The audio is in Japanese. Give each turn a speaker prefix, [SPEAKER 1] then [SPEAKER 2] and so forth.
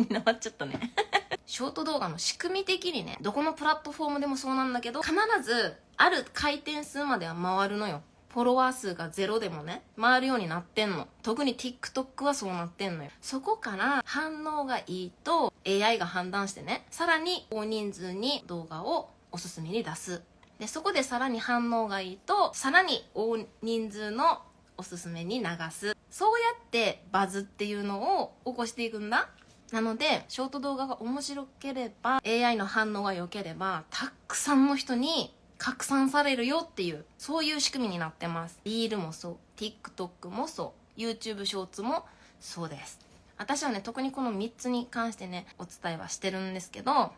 [SPEAKER 1] になっちゃったね。ショート動画の仕組み的にね、どこのプラットフォームでもそうなんだけど、必ずある回転数までは回るのよ。フォロワー数が0でもね、回るようになってんの。特に TikTok はそうなってんのよ。そこから反応がいいと AI が判断してね、さらに大人数に動画をおすすめに出す。で、そこでさらに反応がいいと、さらに大人数のおすすめに流す。そうやってバズっていうのを起こしていくんだ。なので、ショート動画が面白ければ、AI の反応が良ければ、たくさんの人に拡散されるよっていう、そういう仕組みになってます。リールもそう、TikTok もそう、YouTube ショーツもそうです。私はね、特にこの3つに関してね、お伝えはしてるんですけど、